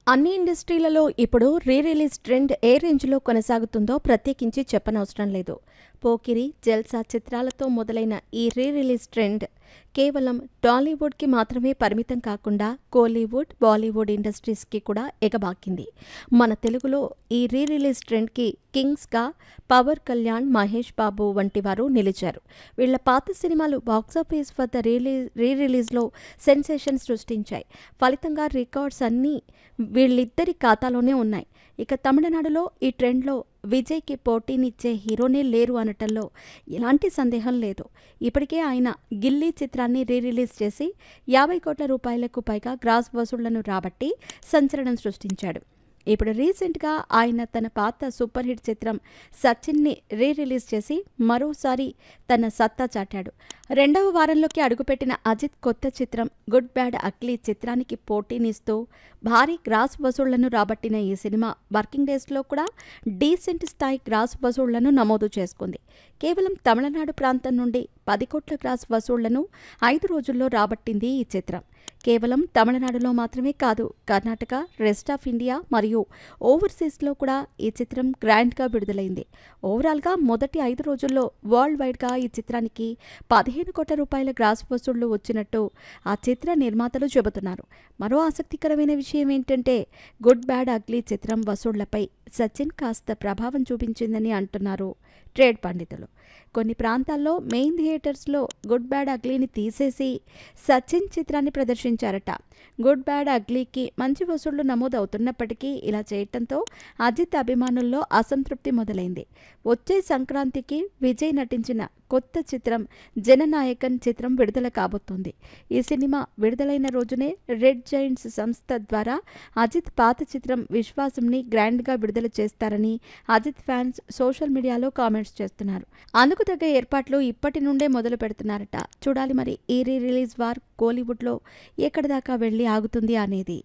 అన్ని ఇండస్ట్రీలలో ఇప్పుడు re release trend ఏ రేంజ్లో కొనసాగుతుందో ప్రత్యేకించి చెప్పనవసరం లేదు. పోకిరి, జల్సా చిత్రాలతో మొదలైన ఈ రీ రిలీజ్ ట్రెండ్ కేవలం టాలీవుడ్కి మాత్రమే పరిమితం కాకుండా కోలీవుడ్, బాలీవుడ్ ఇండస్ట్రీస్కి కూడా ఎగబాకింది. మన తెలుగులో ఈ రీ రిలీజ్ ట్రెండ్కి కింగ్స్గా పవర్ కళ్యాణ్, మహేష్ బాబు వంటి వారు నిలిచారు. వీళ్ల పాత సినిమాలు బాక్సాఫీస్ వద్ద రీ రిలీజ్లో సెన్సేషన్ సృష్టించాయి. ఫలితంగా రికార్డ్స్ అన్నీ వీళ్ళిద్దరి ఖాతాలోనే ఉన్నాయి. ఇక తమిళనాడులో ఈ ట్రెండ్లో విజయ్కి పోటీనిచ్చే హీరోనే లేరు అనటంలో ఎలాంటి సందేహం లేదు. ఇప్పటికే ఆయన గిల్లీ చిత్రాన్ని రీ రిలీజ్ చేసి 50 కోట్ల రూపాయలకు పైగా గ్రాస్ వసూళ్లను రాబట్టి సంచలనం సృష్టించాడు. ఇప్పుడు రీసెంట్గా ఆయన తన పాత సూపర్ హిట్ చిత్రం సచిన్ని రీ రిలీజ్ చేసి మరోసారి తన సత్తా చాటాడు. రెండవ వారంలోకి అడుగుపెట్టిన అజిత్ కొత్త చిత్రం గుడ్ బ్యాడ్ అగ్లీ చిత్రానికి పోటీనిస్తూ భారీ గ్రాస్ వసూళ్లను రాబట్టిన ఈ సినిమా వర్కింగ్ డేస్లో కూడా డీసెంట్ స్థాయి గ్రాస్ వసూళ్లను నమోదు చేసుకుంది. కేవలం తమిళనాడు ప్రాంతం నుండి 10 కోట్ల గ్రాస్ వసూళ్లను 5 రోజుల్లో రాబట్టింది ఈ చిత్రం. కేవలం తమిళనాడులో మాత్రమే కాదు, కర్ణాటక, రెస్ట్ ఆఫ్ ఇండియా మరియు ఓవర్సీస్లో కూడా ఈ చిత్రం గ్రాండ్గా విడుదలైంది. ఓవరాల్గా మొదటి 5 రోజుల్లో వరల్డ్ వైడ్గా ఈ చిత్రానికి 15 కోట్ల రూపాయల గ్రాస్ వసూళ్లు వచ్చినట్టు ఆ చిత్ర నిర్మాతలు చెబుతున్నారు. మరో ఆసక్తికరమైన విషయం ఏంటంటే గుడ్ బ్యాడ్ అగ్లీ చిత్రం వసూళ్లపై సచిన్ కాస్త ప్రభావం చూపించిందని అంటున్నారు ట్రేడ్ పండితులు. కొన్ని ప్రాంతాల్లో మెయిన్ థియేటర్స్లో గుడ్ బ్యాడ్ అగ్లీని తీసేసి సచిన్ చిత్రాన్ని ప్రదర్శించారట. గుడ్ బ్యాడ్ అగ్లీకి మంచి వసూళ్లు నమోదవుతున్నప్పటికీ ఇలా చేయటంతో అజిత్ అభిమానుల్లో అసంతృప్తి మొదలైంది. వచ్చే సంక్రాంతికి విజయ్ నటించిన కొత్త చిత్రం జననాయకన్ చిత్రం విడుదల కాబోతోంది. ఈ సినిమా విడుదలైన రోజునే రెడ్ జైంట్స్ సంస్థ ద్వారా అజిత్ పాత చిత్రం విశ్వాసంని గ్రాండ్గా విడుదల చేస్తారని అజిత్ ఫ్యాన్స్ సోషల్ మీడియాలో కామెంట్స్ చేస్తున్నారు. అందుకు తగ్గ ఏర్పాట్లు ఇప్పటి నుండే మొదలు పెడుతున్నారట. చూడాలి మరి ఈ రీ రిలీజ్ వార్ కోలీవుడ్లో ఎక్కడి దాకా వెళ్ళి ఆగుతుంది అనేది.